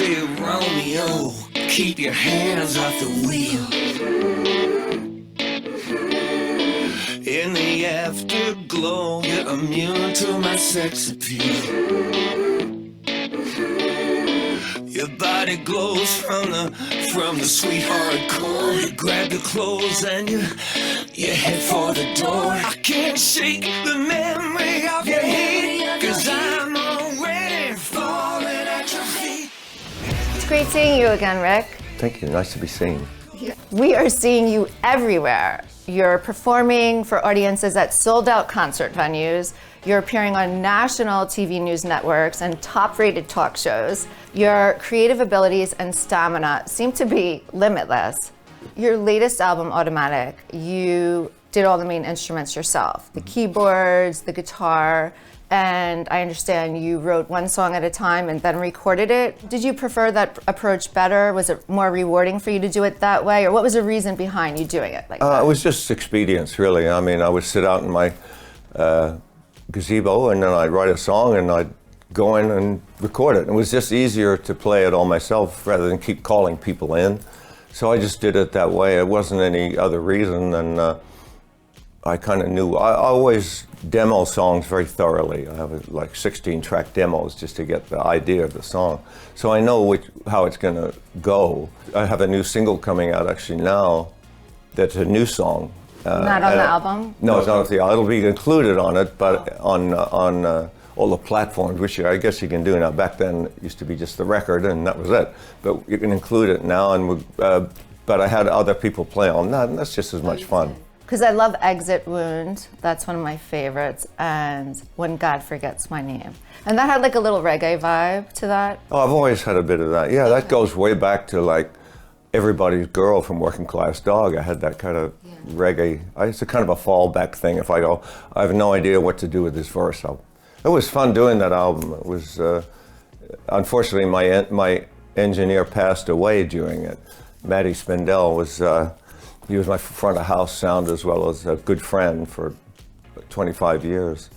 say, Romeo, keep your hands off the wheel. In the afterglow, you're immune to my sex appeal. Your body glows from the sweet hardcore. You grab your clothes and you head for the door. I can't shake the memory of your hate, 'cause I'm already falling at your feet. It's great seeing you again, Rick. Thank you, nice to be seen. We are seeing you everywhere. You're performing for audiences at sold-out concert venues. You're appearing on national TV news networks and top-rated talk shows. Your creative abilities and stamina seem to be limitless. Your latest album, Automatic, you did all the main instruments yourself, the keyboards, the guitar, and I understand you wrote one song at a time and then recorded it. Did you prefer that approach better? Was it more rewarding for you to do it that way? Or what was the reason behind you doing it like that? It was just expedience, really. I mean, I would sit out in my gazebo and then I'd write a song and I'd go in and record it. It was just easier to play it all myself rather than keep calling people in. So I just did it that way. It wasn't any other reason, and I kind of knew. I always demo songs very thoroughly. I have like 16-track demos just to get the idea of the song. So I know how it's going to go. I have a new single coming out actually now that's a new song. Not on the album? No, it's not on the album. It'll be included on it, but on all the platforms, which I guess you can do now. Back then, it used to be just the record, and that was it. But you can include it now, and but I had other people play on that, and that's just as much fun. Because I love Exit Wound. That's one of my favorites, and When God Forgets My Name. And that had like a little reggae vibe to that. Oh, I've always had a bit of that. Yeah, that goes way back to like Everybody's Girl from Working Class Dog. I had that kind of reggae. It's a kind of a fallback thing. If I go, I have no idea what to do with this verse. It was fun doing that album. It was, unfortunately, my engineer passed away during it. Matty Spindell was, he was my front of house sound as well as a good friend for 25 years.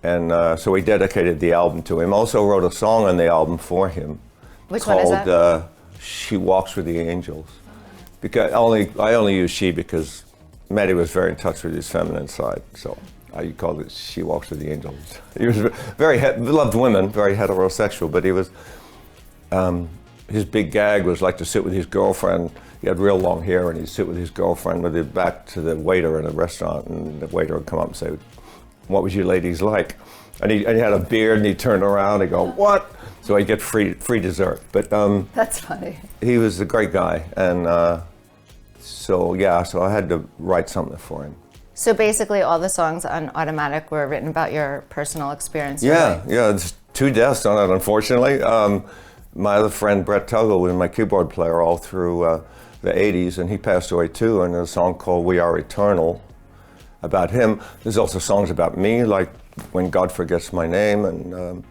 And so we dedicated the album to him. Also wrote a song on the album for him. Which one is that? Called She Walks with the Angels. Because I only use she because Matty was very in touch with his feminine side. So I called it She Walks with the Angels. He was loved women, very heterosexual, but he was, his big gag was like to sit with his girlfriend. He had real long hair, and he'd sit with his girlfriend with his back to the waiter in a restaurant, and the waiter would come up and say, "What was you ladies like?" And he had a beard, and he'd turn around and go, "What?" So I'd get free dessert. But that's funny. He was a great guy, and so I had to write something for him. So basically, all the songs on Automatic were written about your personal experience. Yeah, really? yeah. There's 2 deaths on it, unfortunately. My other friend Brett Tuggle was my keyboard player all through the 80s, and he passed away too. And there's a song called "We Are Eternal" about him. There's also songs about me, like "When God Forgets My Name," and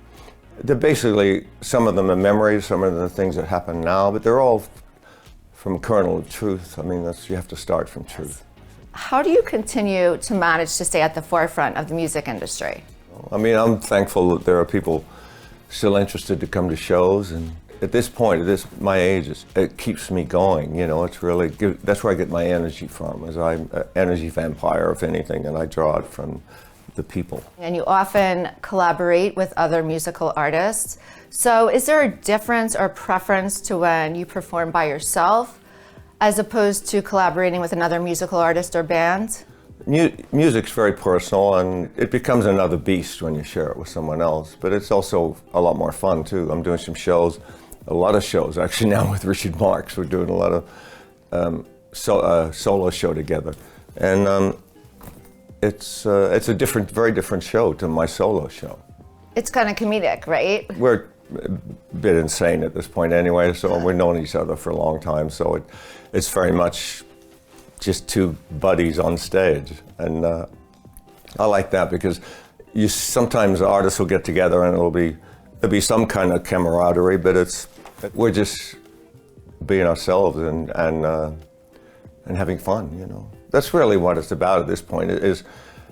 they're basically, some of them are memories, some of the things that happen now, but they're all from kernel of truth. I mean, you have to start from truth. How do you continue to manage to stay at the forefront of the music industry? I mean, I'm thankful that there are people still interested to come to shows, and at this point, at my age, it keeps me going. You know, it's really that's where I get my energy from. As I'm an energy vampire, if anything, and I draw it from the people. And you often collaborate with other musical artists. So is there a difference or preference to when you perform by yourself as opposed to collaborating with another musical artist or band? Music's very personal, and it becomes another beast when you share it with someone else, but it's also a lot more fun too. I'm doing some shows, a lot of shows actually now with Richard Marx. We're doing a lot of solo show together, and it's a very different show to my solo show. It's kind of comedic, right? We're a bit insane at this point anyway, so we've known each other for a long time, so it's very much just 2 buddies on stage, and I like that because sometimes artists will get together and there'll be some kind of camaraderie, but we're just being ourselves and having fun, you know. That's really what it's about at this point. Is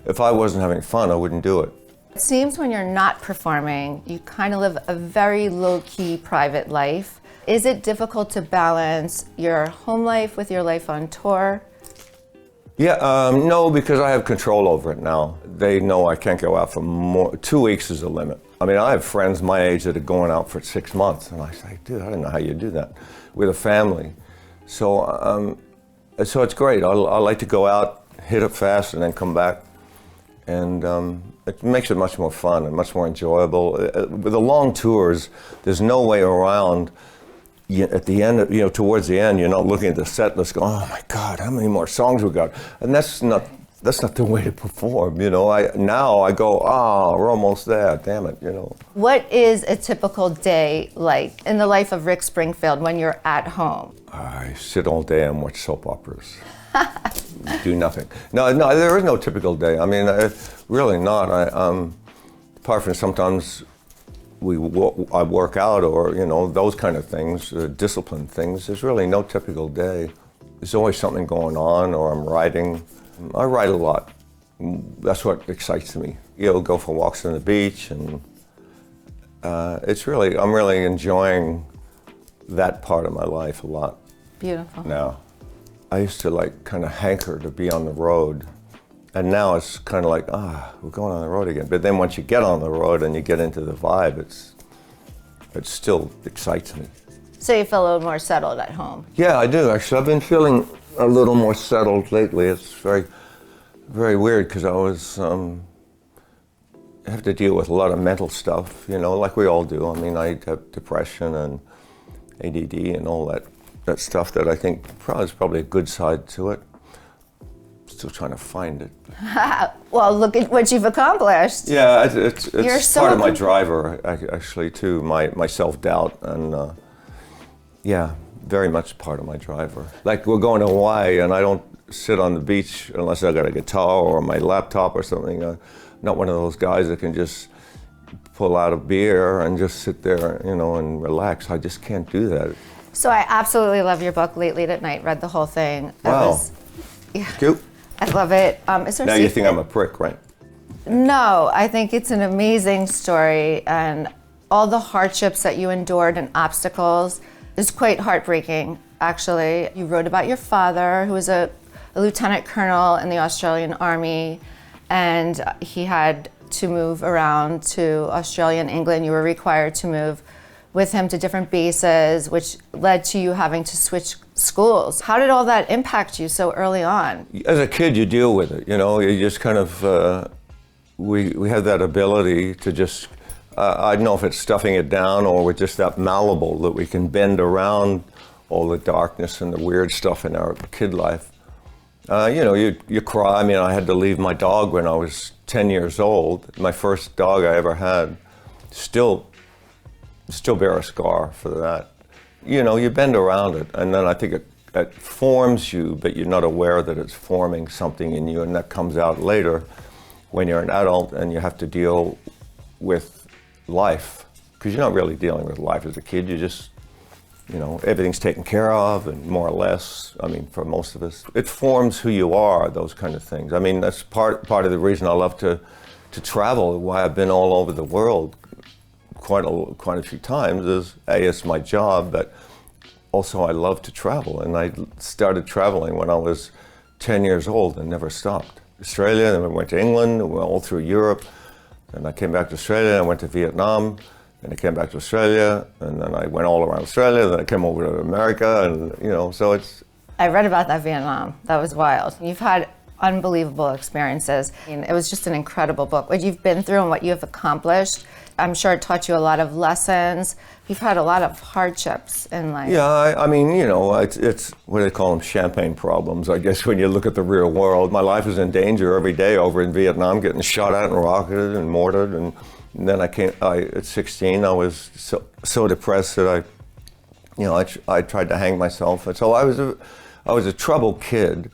if I wasn't having fun, I wouldn't do it. It seems when you're not performing, you kind of live a very low-key private life. Is it difficult to balance your home life with your life on tour? Yeah, no, because I have control over it now. They know I can't go out for more. 2 weeks is the limit. I mean, I have friends my age that are going out for 6 months, and I say, dude, I don't know how you do that with a family. So it's great. I like to go out, hit it fast, and then come back. And it makes it much more fun and much more enjoyable. With the long tours, there's no way around. At the end, towards the end, you're not looking at the set list going, oh my God, how many more songs we got? And that's not the way to perform, Now I go, we're almost there, damn it, What is a typical day like in the life of Rick Springfield when you're at home? I sit all day and watch soap operas. Do nothing. No, there is no typical day. I mean, really not. Apart from sometimes I work out or, those kind of things, discipline things. There's really no typical day. There's always something going on, or I'm writing. I write a lot. That's what excites me. Go for walks on the beach, and I'm really enjoying that part of my life a lot. Beautiful. Now, I used to kind of hanker to be on the road. And now it's kind of like, we're going on the road again. But then once you get on the road and you get into the vibe, it still excites me. So you feel a little more settled at home? Yeah, I do, actually. I've been feeling a little more settled lately. It's very, very weird because I have to deal with a lot of mental stuff, like we all do. I mean, I have depression and ADD and all that stuff that I think is probably a good side to it. Still trying to find it. Well, look at what you've accomplished. Yeah, it's so part of my driver, actually, too, my self-doubt. And very much part of my driver. Like, we're going to Hawaii, and I don't sit on the beach unless I got a guitar or my laptop or something. I'm not one of those guys that can just pull out a beer and just sit there, and relax. I just can't do that. So I absolutely love your book, Late At Night. Read the whole thing. Wow. Cute. I love it. Is there now you think I'm a prick, right? No, I think it's an amazing story, and all the hardships that you endured and obstacles is quite heartbreaking, actually. You wrote about your father, who was a lieutenant colonel in the Australian Army, and he had to move around to Australia and England. You were required to move with him to different bases, which led to you having to switch schools. How did all that impact you so early on? As a kid, you deal with it, you just kind of, we have that ability to just, I don't know if it's stuffing it down or we're just that malleable that we can bend around all the darkness and the weird stuff in our kid life. You cry. I mean, I had to leave my dog when I was 10 years old. My first dog I ever had. Still bear a scar for that. You bend around it, and then I think it forms you, but you're not aware that it's forming something in you, and that comes out later when you're an adult and you have to deal with life. Because you're not really dealing with life as a kid, you just, everything's taken care of, and more or less, I mean, for most of us. It forms who you are, those kind of things. I mean, that's part of the reason I love to travel, why I've been all over the world quite a few times is, it's my job, but also I love to travel. And I started traveling when I was 10 years old and never stopped. Australia, then I went to England, went all through Europe. Then I came back to Australia, I went to Vietnam, then I came back to Australia, and then I went all around Australia, then I came over to America, and so it's... I read about that Vietnam. That was wild. You've had unbelievable experiences. It was just an incredible book. What you've been through and what you have accomplished, I'm sure it taught you a lot of lessons. You've had a lot of hardships in life. Yeah, I mean, it's what do they call them, champagne problems, I guess, when you look at the real world. My life is in danger every day over in Vietnam, getting shot at and rocketed and mortared. And then at 16, I was so depressed that I tried to hang myself. And so I was a troubled kid.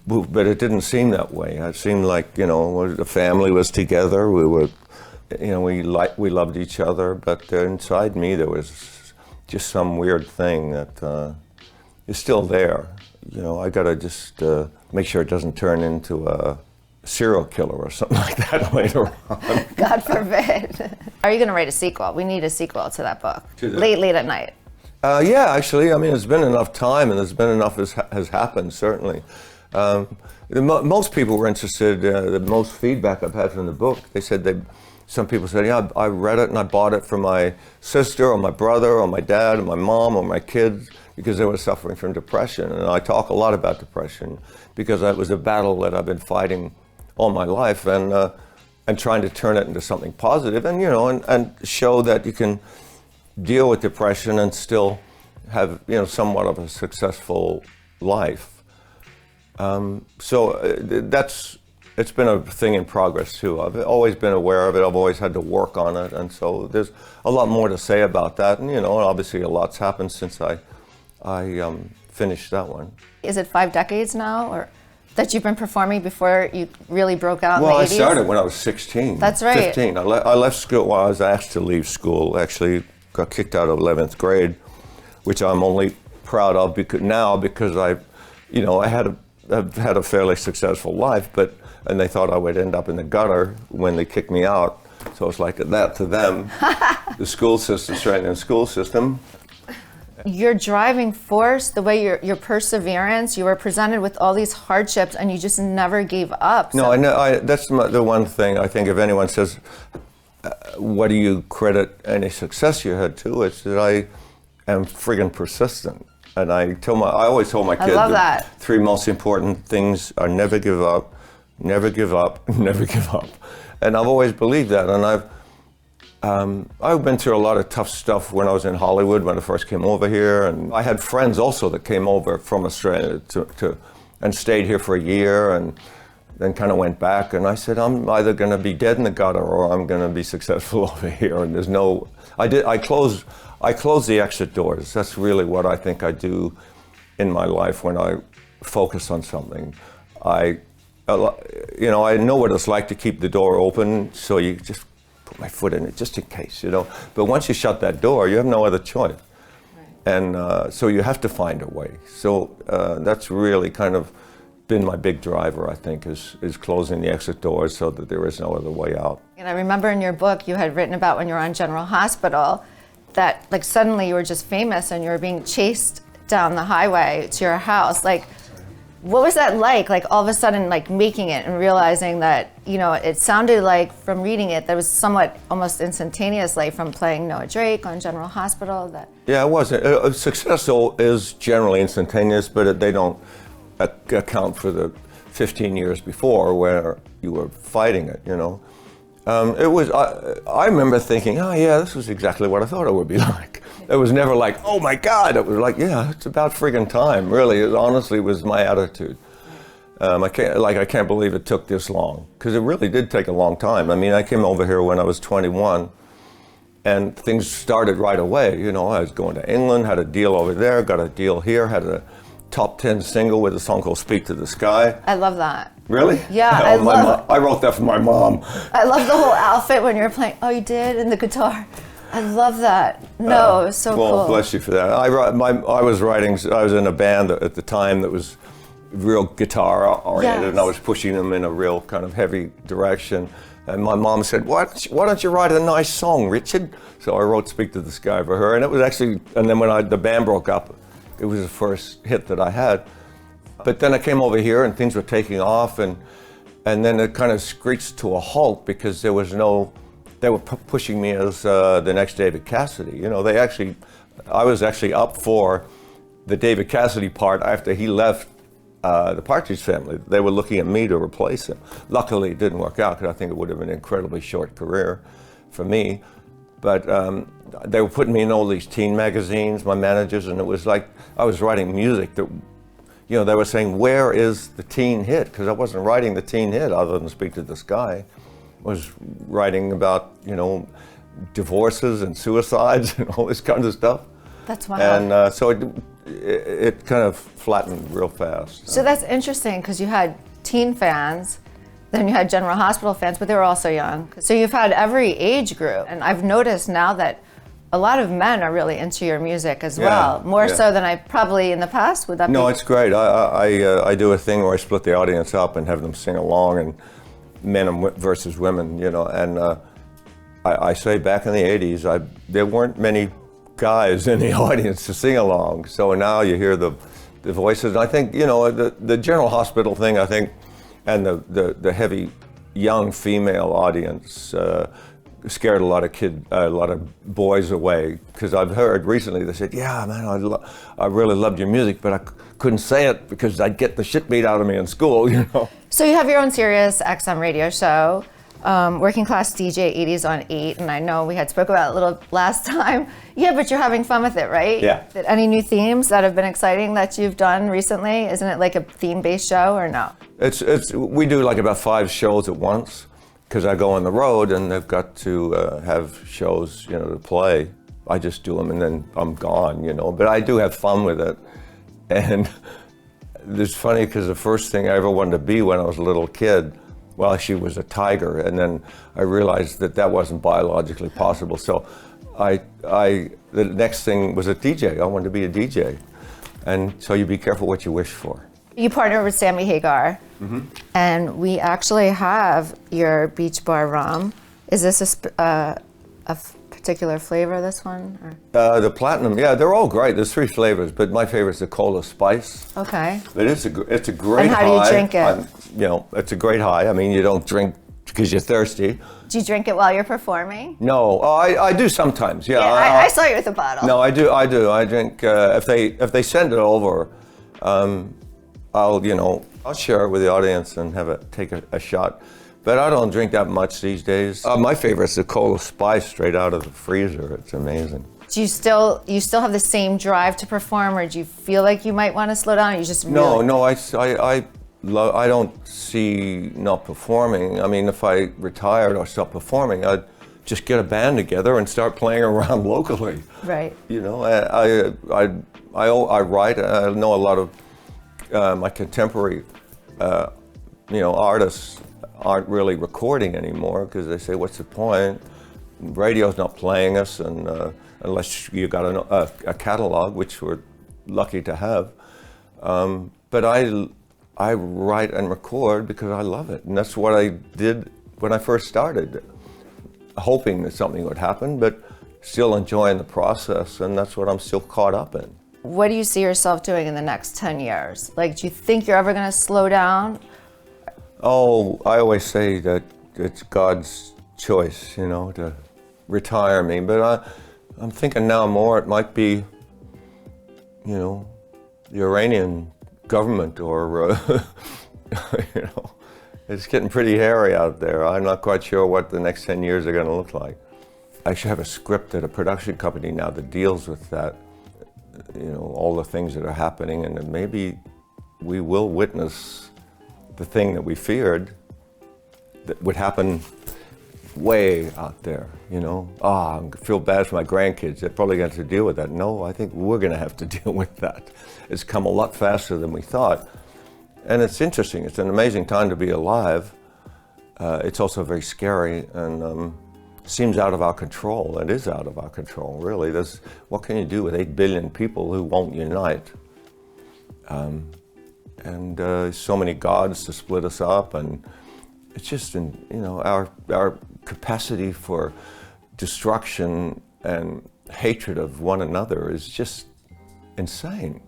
But it didn't seem that way. It seemed like, the family was together. We were, we loved each other. But inside me, there was just some weird thing that is still there. I gotta just make sure it doesn't turn into a serial killer or something like that later on. God forbid. Are you gonna write a sequel? We need a sequel to that book. Late At Night. Yeah, actually, I mean, there's been enough time, and there's been enough has happened, certainly. Most people were interested, the most feedback I've had from the book, they said some people said, yeah, I read it and I bought it for my sister or my brother or my dad or my mom or my kids because they were suffering from depression. And I talk a lot about depression because that was a battle that I've been fighting all my life, and trying to turn it into something positive, and and show that you can deal with depression and still have somewhat of a successful life. It's been a thing in progress too. I've always been aware of it. I've always had to work on it, and so there's a lot more to say about that. And obviously a lot's happened since I finished that one. Is it 5 decades now, or that you've been performing before you really broke out Well, in the 80s? I started when I was 16. That's right. 15. I left school. Well, I was asked to leave school. Actually, got kicked out of 11th grade, which I'm only proud of because I've had a fairly successful life, and they thought I would end up in the gutter when they kicked me out. So it's like that to them. The school system, Australian school system. Your driving force, the way your perseverance, you were presented with all these hardships and you just never gave up. No, that's the one thing I think if anyone says, what do you credit any success you had to, it's that I am friggin' persistent. And I always told my kids the 3 most important things are never give up, never give up, never give up. And I've always believed that. And I've been through a lot of tough stuff when I was in Hollywood, when I first came over here. And I had friends also that came over from Australia and stayed here for a year and then kind of went back. And I said, I'm either going to be dead in the gutter or I'm going to be successful over here. And I close the exit doors. That's really what I think I do in my life when I focus on something. I know what it's like to keep the door open, so you just put my foot in it just in case, But once you shut that door, you have no other choice. Right. And so you have to find a way. So that's really kind of been my big driver, I think, is closing the exit doors so that there is no other way out. And I remember in your book you had written about when you were on General Hospital that suddenly you were just famous and you were being chased down the highway to your house. What was that like all of a sudden making it and realizing that, it sounded like from reading it that was somewhat almost instantaneously from playing Noah Drake on General Hospital. Yeah, it was. Success is generally instantaneous, but they don't account for the 15 years before where you were fighting it, It was, I remember thinking, oh yeah, this was exactly what I thought it would be like. It was never like, oh my God, it was like, yeah, it's about friggin' time, really. It honestly was my attitude. I can't believe it took this long, because it really did take a long time. I mean, I came over here when I was 21, and things started right away. I was going to England, had a deal over there, got a deal here, had a top 10 single with a song called Speak to the Sky. I love that. Really? Yeah, I wrote that for my mom. I love the whole outfit when you were playing. Oh, you did? And the guitar. I love that. No, it was so cool. Well, bless you for that. I was in a band at the time that was real guitar oriented, yes. And I was pushing them in a real kind of heavy direction. And my mom said, why don't you write a nice song, Richard? So I wrote Speak to the Sky for her. And it was actually, and then when the band broke up, it was the first hit that I had. But then I came over here and things were taking off, and then it kind of screeched to a halt because they were pushing me as the next David Cassidy. I was actually up for the David Cassidy part after he left the Partridge Family. They were looking at me to replace him. Luckily, it didn't work out because I think it would have been an incredibly short career for me. But they were putting me in all these teen magazines, my managers, and it was like I was writing music that, they were saying, where is the teen hit? Because I wasn't writing the teen hit other than Speak to the Sky. I was writing about, divorces and suicides and all this kind of stuff. That's wild. And so it kind of flattened real fast. So that's interesting because you had teen fans, then you had General Hospital fans, but they were also young. So you've had every age group. And I've noticed now that a lot of men are really into your music as well, more so than I probably in the past. Would that be? No, it's great. I do a thing where I split the audience up and have them sing along, and men versus women, and I say back in the 80s, there weren't many guys in the audience to sing along. So now you hear the voices. And I think, you know, the General Hospital thing, I think, and the heavy young female audience scared a lot of boys away. Because I've heard recently, they said, yeah, man, I really loved your music, but I couldn't say it because I'd get the shit beat out of me in school, you know. So you have your own Sirius XM radio show, Working Class DJ 80s on 8, and I know we had spoke about it a little last time. Yeah, but you're having fun with it, right? Yeah. Any new themes that have been exciting that you've done recently? Isn't it like a theme-based show or no? We do like about 5 shows at once because I go on the road and they've got to have shows, you know, to play. I just do them and then I'm gone, you know. But I do have fun with it, and it's funny because the first thing I ever wanted to be when I was a little kid, well, she was a tiger, and then I realized that wasn't biologically possible. So the next thing was a DJ. I wanted to be a DJ. And so you be careful what you wish for. You partner with Sammy Hagar, and we actually have your Beach Bar rum. Is this a particular flavor, this one? Or? The Platinum, yeah, they're all great. There's 3 flavors, but my favorite is the Cola Spice. Okay. But it's a great high. And how do you drink it? You know, it's a great high. I mean, you don't drink because you're thirsty. Do you drink it while you're performing? No, I do sometimes. Yeah, I saw you with a bottle. No, I do. I drink if they send it over. I'll share it with the audience and take a shot. But I don't drink that much these days. My favorite is the Cola Spice straight out of the freezer. It's amazing. Do you still have the same drive to perform, or do you feel like you might want to slow down? Or you just really... No. I don't see not performing. I mean, if I retired or stopped performing, I'd just get a band together and start playing around locally. Right. You know, I write. I know a lot of my contemporary, artists aren't really recording anymore because they say, what's the point? Radio's not playing us, and unless you got a catalog, which we're lucky to have. But I write and record because I love it, and that's what I did when I first started, hoping that something would happen, but still enjoying the process, and that's what I'm still caught up in. What do you see yourself doing in the next 10 years? Like, do you think you're ever going to slow down? Oh, I always say that it's God's choice, you know, to retire me. But I'm thinking now more it might be, you know, the Iranian government or, you know, it's getting pretty hairy out there. I'm not quite sure what the next 10 years are going to look like. I should have a script at a production company now that deals with that, you know, all the things that are happening, and then maybe we will witness the thing that we feared that would happen way out there, you know. I feel bad for my grandkids. They're probably going to have to deal with that. No, I think we're going to have to deal with that. It's come a lot faster than we thought. And it's interesting. It's an amazing time to be alive. It's also very scary and seems out of our control. It is out of our control, really. What can you do with 8 billion people who won't unite? And so many gods to split us up, and it's just, our capacity for destruction and hatred of one another is just insane.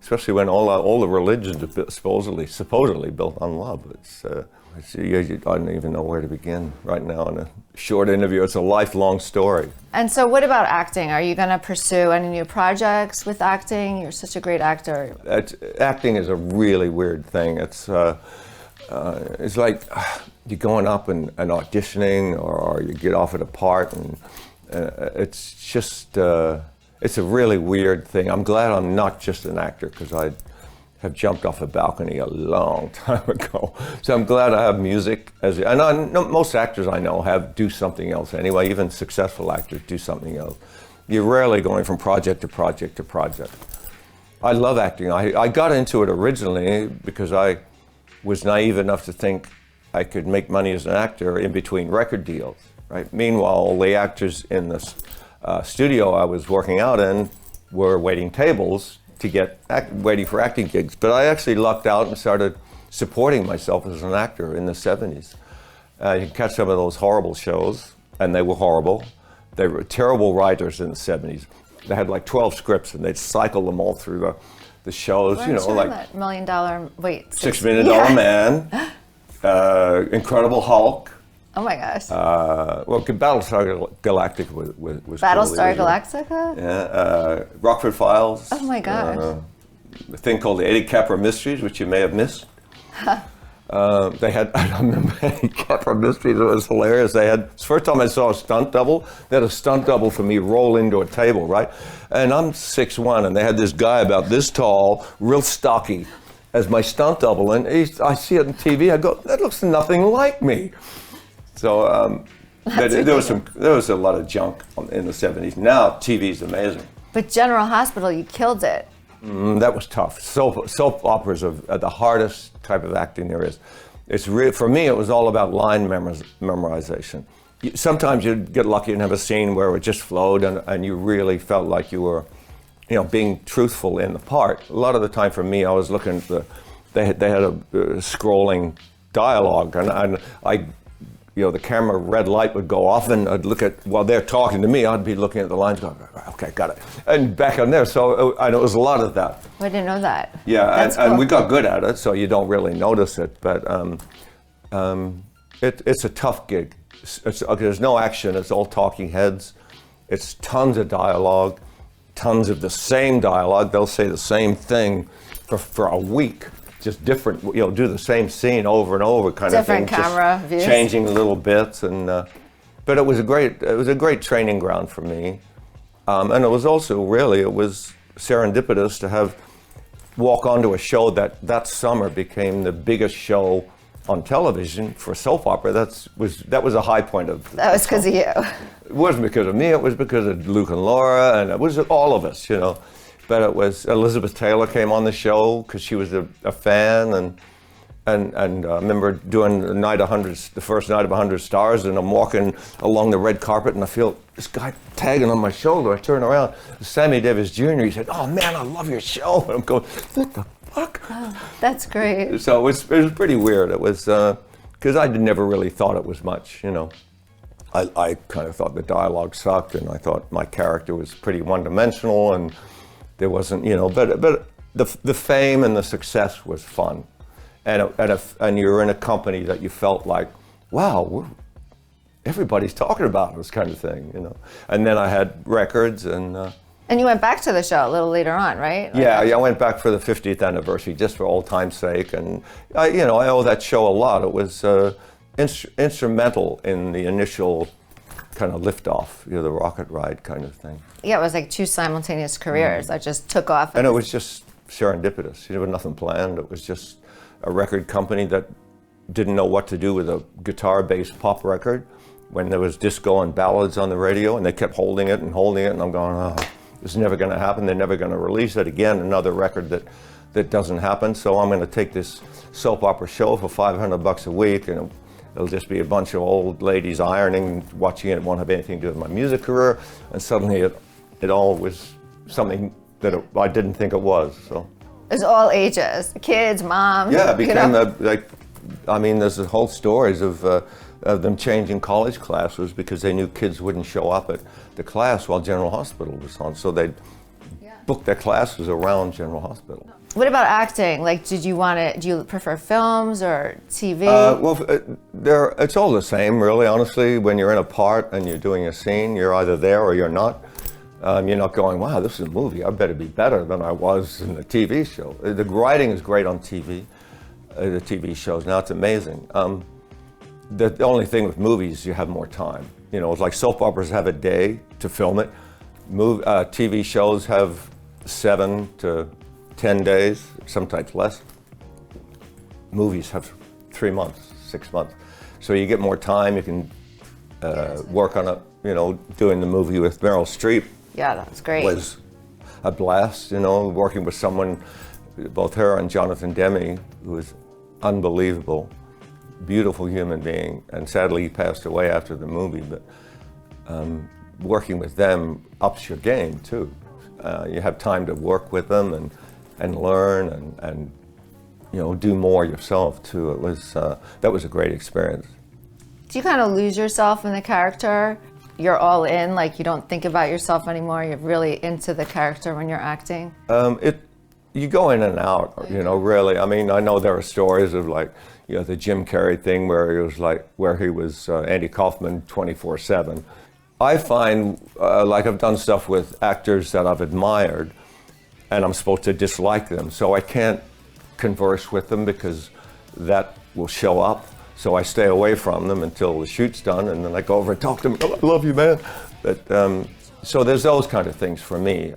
Especially when all the religions are supposedly built on love. I don't even know where to begin right now in a short interview. It's a lifelong story. And so what about acting? Are you going to pursue any new projects with acting? You're such a great actor. Acting is a really weird thing. It's like you're going up and auditioning, or you get offered a part, and it's just, it's a really weird thing. I'm glad I'm not just an actor, because I have jumped off a balcony a long time ago. So I'm glad I have music. Most actors I know do something else anyway. Even successful actors do something else. You're rarely going from project to project to project. I love acting. I got into it originally because I was naive enough to think I could make money as an actor in between record deals, right? Meanwhile, the actors in the studio I was working out in were waiting tables to waiting for acting gigs. But I actually lucked out and started supporting myself as an actor in the 70s. You can catch some of those horrible shows, and they were horrible. They were terrible writers in the 70s. they had like 12 scripts, and they'd cycle them all through the shows. We're you know, talking like about $1 Million, wait. $6 Million Man, Incredible Hulk. Oh my gosh. Well, Battlestar Galactica was Battlestar cool. Galactica? Yeah, Rockford Files. Oh my gosh. A thing called the Eddie Capra Mysteries, which you may have missed. They had, I don't remember Eddie Capra Mysteries, it was hilarious. They had, it's the first time I saw a stunt double, they had a stunt double for me roll into a table, right? And I'm 6'1", and they had this guy about this tall, real stocky, as my stunt double. And I see it on TV, I go, that looks nothing like me. So there was a lot of junk in the 70s. Now TV's amazing. But General Hospital, you killed it. That was tough. Soap operas are the hardest type of acting there is. For me, it was all about line memorization. Sometimes you'd get lucky and have a scene where it just flowed, and you really felt like you were, being truthful in the part. A lot of the time for me, I was looking at they had a scrolling dialogue, and I the camera red light would go off, and I'd look at, while they're talking to me, I'd be looking at the lines going, okay, got it. And back on there, so I know it was a lot of that. I didn't know that. Yeah, Cool. and we got good at it, so you don't really notice it, but it's a tough gig. There's no action, it's all talking heads. It's tons of dialogue, tons of the same dialogue. They'll say the same thing for a week. Just different, do the same scene over and over, kind of thing. Different camera views. Changing little bits, and but it was a great training ground for me, and it was also it was serendipitous to walk onto a show that summer became the biggest show on television for soap opera. That was a high point of. That was because of you. It wasn't because of me. It was because of Luke and Laura, and it was all of us, But it was Elizabeth Taylor came on the show because she was a fan, and I remember doing the first night of 100 Stars, and I'm walking along the red carpet, and I feel this guy tagging on my shoulder. I turn around, Sammy Davis Jr. He said, "Oh man, I love your show." And I'm going, "What the fuck?" Oh, that's great. So it was pretty weird. It was because I never really thought it was much, I kind of thought the dialogue sucked, and I thought my character was pretty one-dimensional, and there wasn't, but the fame and the success was fun, and you're in a company that you felt like, wow, everybody's talking about this kind of thing, And then I had records, and you went back to the show a little later on, right? I went back for the 50th anniversary just for old time's sake, and I owe that show a lot. It was instrumental in the initial kind of liftoff, the rocket ride kind of thing. Yeah, it was like two simultaneous careers that just took off. And it was just serendipitous. There was nothing planned. It was just a record company that didn't know what to do with a guitar-based pop record when there was disco and ballads on the radio, and they kept holding it, and I'm going, oh, this is never going to happen. They're never going to release it again. Another record that doesn't happen. So I'm going to take this soap opera show for $500 a week, and it'll just be a bunch of old ladies ironing, watching it. It won't have anything to do with my music career. And suddenly it all was something that I didn't think it was. So it's all ages, kids, moms. Yeah, it became there's the whole stories of them changing college classes because they knew kids wouldn't show up at the class while General Hospital was on. So they'd book their classes around General Hospital. What about acting? Do you prefer films or TV? It's all the same, really, honestly. When you're in a part and you're doing a scene, you're either there or you're not. You're not going, wow, this is a movie. I better be better than I was in the TV show. The writing is great on TV, the TV shows. Now it's amazing. The only thing with movies, you have more time. It's like soap operas have a day to film it. TV shows have 7 to 10 days, sometimes less. Movies have 3 months, 6 months. So you get more time, you can work on doing the movie with Meryl Streep. Yeah, that's great. Was a blast, working with someone, both her and Jonathan Demme, who was unbelievable, beautiful human being, and sadly he passed away after the movie, but working with them ups your game too. You have time to work with them and learn and do more yourself too. It was that was a great experience. Do you kind of lose yourself in the character? you're all in, like you don't think about yourself anymore, you're really into the character when you're acting? You go in and out, you know, really. I mean, I know there are stories of like, you know, the Jim Carrey thing where he was Andy Kaufman 24/7. I find, like I've done stuff with actors that I've admired, and I'm supposed to dislike them, so I can't converse with them because that will show up. So I stay away from them until the shoot's done, and then I go over and talk to them. Oh, I love you, man. But so there's those kind of things for me.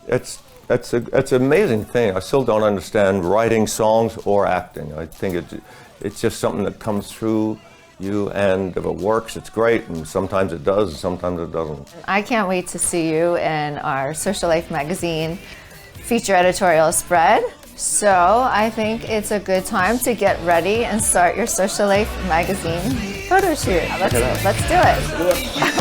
It's an amazing thing. I still don't understand writing songs or acting. I think it's just something that comes through you, and if it works, it's great, and sometimes it does, and sometimes it doesn't. I can't wait to see you in our Social Life magazine feature editorial spread. So I think it's a good time to get ready and start your Social Life magazine photo shoot. Let's do it.